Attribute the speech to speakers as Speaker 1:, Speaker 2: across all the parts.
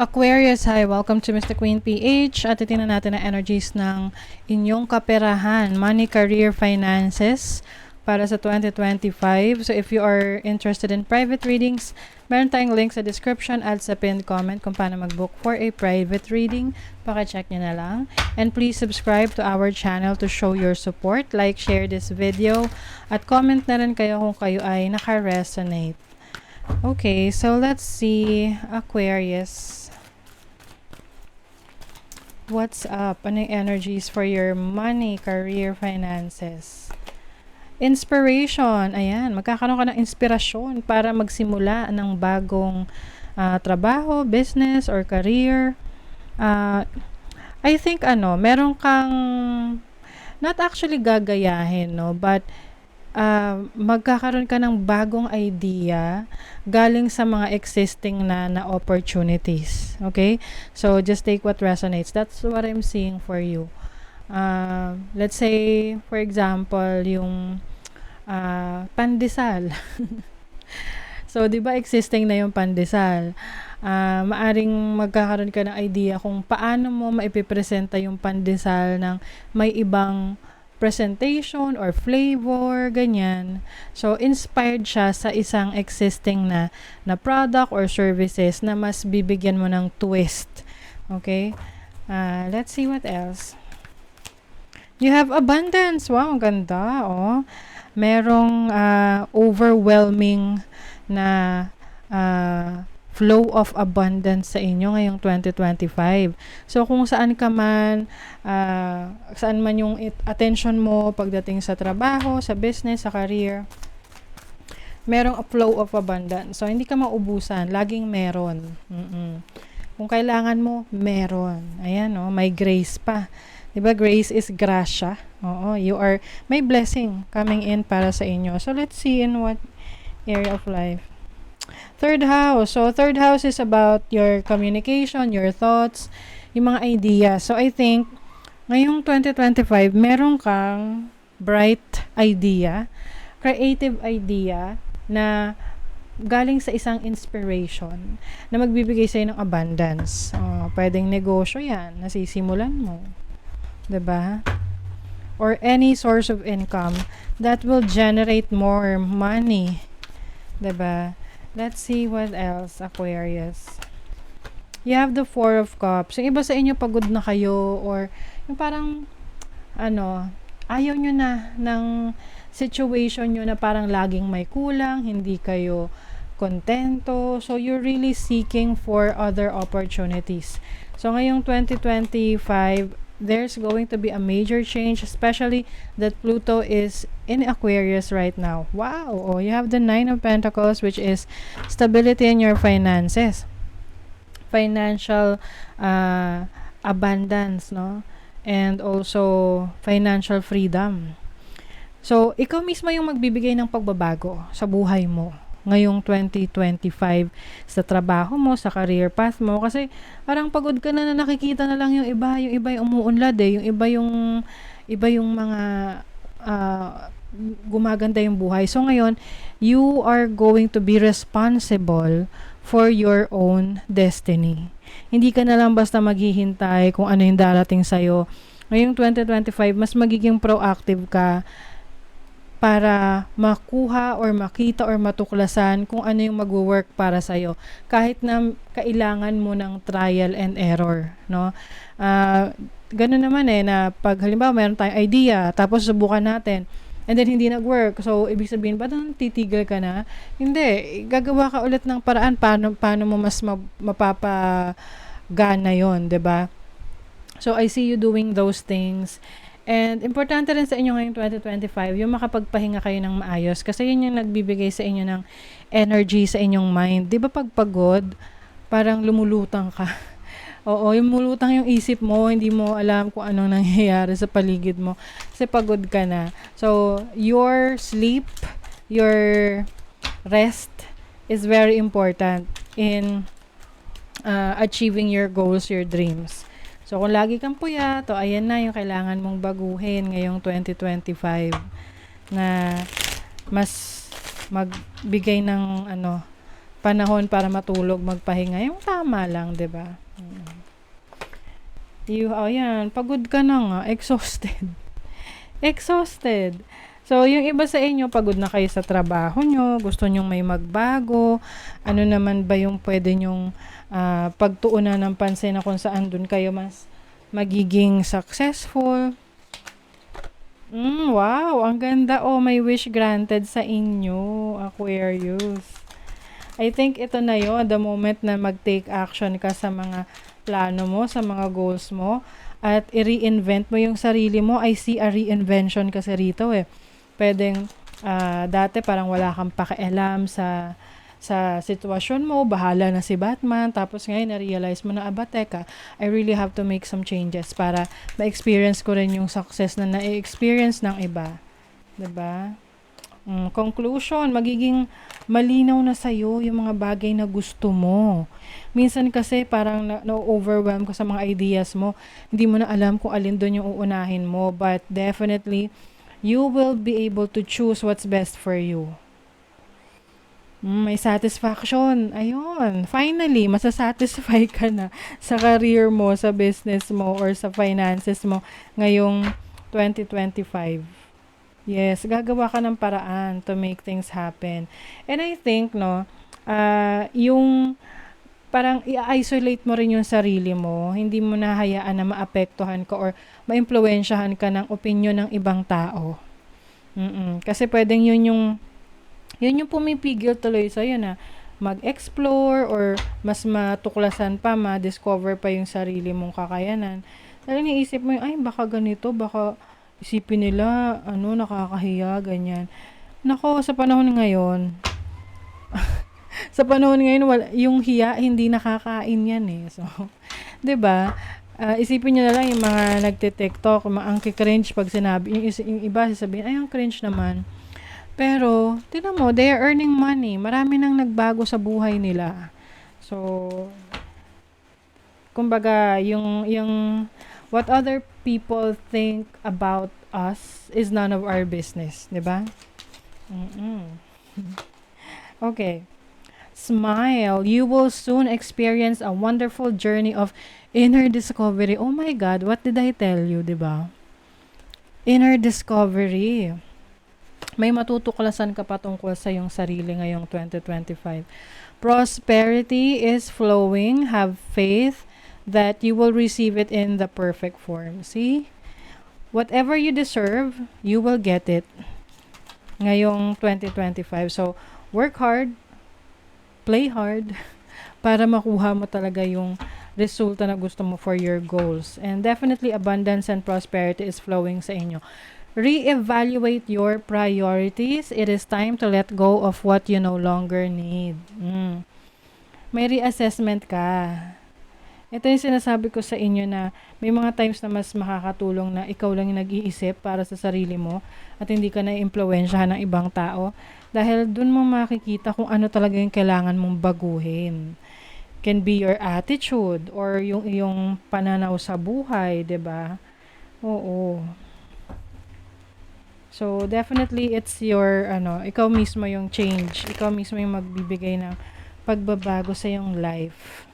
Speaker 1: Aquarius, hi! Welcome to Mr. Queen PH at titingnan natin ang energies ng inyong kaperahan, money, career, finances para sa 2025. So if you are interested in private readings, meron tayong link sa description at sa pinned comment kung paano mag-book for a private reading. Paka-check nyo na lang. And please subscribe to our channel to show your support. Like, share this video at comment na rin kayo kung kayo ay naka-resonate. Okay, so let's see Aquarius. What's up? Ano yung energies for your money, career, finances? Inspiration. Ayan, magkakaroon ka ng inspirasyon para magsimula ng bagong trabaho, business, or career. I think meron kang not actually gagayahin, no? But magkakaroon ka ng bagong idea galing sa mga existing na opportunities. Okay? So, just take what resonates. That's what I'm seeing for you. Let's say, for example, yung pandesal. So, di ba existing na yung pandesal? Maaring magkakaroon ka ng idea kung paano mo maipipresenta yung pandesal ng may ibang presentation or flavor, ganyan. So, inspired siya sa isang existing na product or services na mas bibigyan mo ng twist. Okay? Let's see what else. You have abundance. Wow, ang ganda. Oh. Merong overwhelming na flow of abundance sa inyo ngayong 2025. So, kung saan ka man, saan man yung attention mo pagdating sa trabaho, sa business, sa career, merong a flow of abundance. So, hindi ka maubusan. Laging meron. Kung kailangan mo, meron. Ayan, may grace pa. Diba, grace is gracia. Oo, may blessing coming in para sa inyo. So, let's see in what area of life. Third house. So, third house is about your communication, your thoughts, yung mga ideas. So, I think, ngayong 2025, meron kang bright idea, creative idea, na galing sa isang inspiration, na magbibigay sa'yo ng abundance. Pwedeng negosyo yan, nasisimulan mo. Diba? Or any source of income that will generate more money. Diba? Let's see what else, Aquarius. You have the Four of Cups. Yung iba sa inyo pagod na kayo or yung parang ayaw nyo na ng situation nyo na parang laging may kulang, hindi kayo kontento. So, you're really seeking for other opportunities. So, ngayong 2025, there's going to be a major change, especially that Pluto is in Aquarius right now. Wow! Oh, you have the Nine of Pentacles, which is stability in your finances. Financial abundance, no? And also, financial freedom. So, ikaw mismo yung magbibigay ng pagbabago sa buhay mo ngayong 2025 sa trabaho mo, sa career path mo, kasi parang pagod ka na nakikita na lang yung iba yung umuunlad yung iba yung mga gumaganda yung buhay. So ngayon, you are going to be responsible for your own destiny. Hindi ka na lang basta maghihintay kung ano yung darating sa'yo. Ngayong 2025, mas magiging proactive ka para makuha or makita or matuklasan kung ano yung mag-work para sa'yo. Kahit na kailangan mo ng trial and error, no? Ganun naman na pag halimbawa mayroon tayong idea, tapos subukan natin, and then hindi nag-work. So, ibig sabihin, ba titigil ka na? Hindi. Gagawa ka ulit ng paraan paano mo mas mapapagana yon, 'di ba? So, I see you doing those things. And importante rin sa inyo ngayong 2025, yung makapagpahinga kayo ng maayos. Kasi yun yung nagbibigay sa inyo ng energy sa inyong mind. Di ba pag pagod, parang lumulutang ka. Oo, yung mulutang yung isip mo, hindi mo alam kung anong nangyayari sa paligid mo. Kasi pagod ka na. So, your sleep, your rest is very important in achieving your goals, your dreams. So, kung lagi kang puyat, ayan na yung kailangan mong baguhin ngayong 2025 na mas magbigay ng panahon para matulog, magpahinga, yung tama lang, 'di ba? Ayan, pagod ka na nga, exhausted. Exhausted. So, yung iba sa inyo, pagod na kayo sa trabaho nyo, gusto nyong may magbago, ano naman ba yung pwede nyong pagtuunan ng pansin na kung saan dun kayo mas magiging successful. Wow, ang ganda. Oh, may wish granted sa inyo, Aquarius. I think ito na yon, the moment na mag-take action ka sa mga plano mo, sa mga goals mo, at i-reinvent mo yung sarili mo. I see a reinvention kasi rito eh. Pwedeng, dati parang wala kang pakialam sa sitwasyon mo, bahala na si Batman, tapos ngayon na-realize mo na, teka, I really have to make some changes para ma-experience ko rin yung success na na-experience ng iba. 'Di ba? Conclusion, magiging malinaw na sa'yo yung mga bagay na gusto mo. Minsan kasi parang na-overwhelm ka sa mga ideas mo, hindi mo na alam kung alin doon yung uunahin mo, but definitely, you will be able to choose what's best for you. May satisfaction. Ayun. Finally, masasatisfy ka na sa career mo, sa business mo, or sa finances mo ngayong 2025. Yes, gagawa ka ng paraan to make things happen. And I think, no, yung parang i-isolate mo rin yung sarili mo, hindi mo na hayaan na maapektuhan ka or maimpluwensyahan ka ng opinion ng ibang tao. Kasi pwedeng yun yung pumipigil tuloy sa'yo na mag-explore or mas matuklasan pa, ma-discover pa yung sarili mong kakayanan. Dahil niisip mo yung, ay, baka ganito, baka isipin nila, nakakahiya, ganyan. Nako, sa panahon ngayon, yung hiya, hindi nakakain yan eh. So, 'di ba? Isipin niyo na lang yung mga nagte-TikTok, ang cringe pag sinabi, yung iba sasabihin, ay, ang cringe naman. Pero, tingnan mo, they are earning money. Marami nang nagbago sa buhay nila. So, kumbaga, yung what other people think about us is none of our business, 'di ba? Okay. Smile. You will soon experience a wonderful journey of inner discovery. Oh my God, what did I tell you, 'di ba? Inner discovery. May matutuklasan ka pa tungkol sa iyong sarili ngayong 2025. Prosperity is flowing. Have faith that you will receive it in the perfect form. See? Whatever you deserve, you will get it ngayong 2025. So, work hard, play hard, para makuha mo talaga yung resulta na gusto mo for your goals. And definitely, abundance and prosperity is flowing sa inyo. Reevaluate your priorities. It is time to let go of what you no longer need. May reassessment ka. Ito yung sinasabi ko sa inyo na may mga times na mas makakatulong na ikaw lang yung nag-iisip para sa sarili mo at hindi ka na-impluwensyahan ng ibang tao dahil dun mo makikita kung ano talaga yung kailangan mong baguhin. Can be your attitude or yung iyong pananaw sa buhay, 'di ba? Oo. So, definitely, it's your, ikaw mismo yung change. Ikaw mismo yung magbibigay ng pagbabago sa iyong life.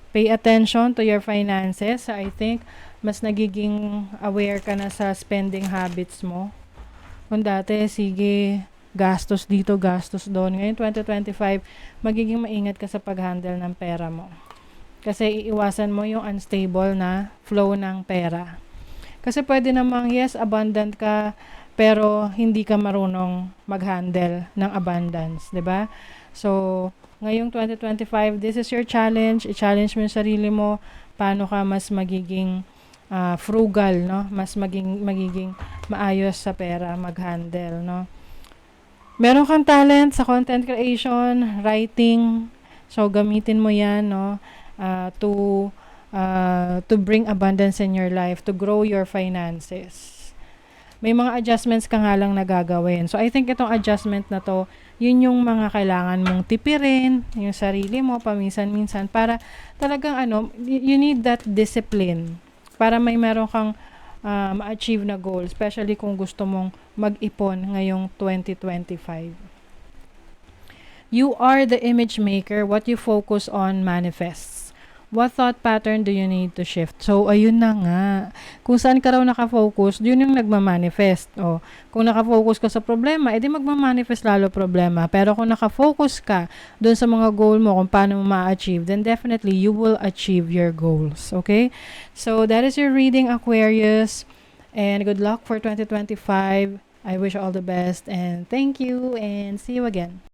Speaker 1: Pay attention to your finances. I think, mas nagiging aware ka na sa spending habits mo. Kung dati, sige, gastos dito, gastos doon. Ngayon, 2025, magiging maingat ka sa pag-handle ng pera mo. Kasi iiwasan mo yung unstable na flow ng pera. Kasi pwede namang, yes, abundant ka, pero hindi ka marunong mag-handle ng abundance, 'di ba? So, ngayong 2025, this is your challenge. I-challenge mo yung sarili mo, paano ka mas magiging frugal, no? Mas magiging maayos sa pera, mag-handle, no? Meron kang talent sa content creation, writing. So, gamitin mo 'yan, no? To bring abundance in your life, to grow your finances. May mga adjustments ka nga lang nagagawin. So, I think itong adjustment na to, yun yung mga kailangan mong tipirin, yung sarili mo, paminsan-minsan, para talagang you need that discipline, para may meron kang ma-achieve na goal, especially kung gusto mong mag-ipon ngayong 2025. You are the image maker. What you focus on manifests. What thought pattern do you need to shift? So, ayun na nga. Kung saan ka raw nakafocus, yun yung nagmamanifest. O, kung nakafocus ka sa problema, edi magmamanifest lalo problema. Pero kung nakafocus ka dun sa mga goal mo, kung paano mo ma-achieve, then definitely you will achieve your goals. Okay? So, that is your reading, Aquarius. And good luck for 2025. I wish you all the best. And thank you. And see you again.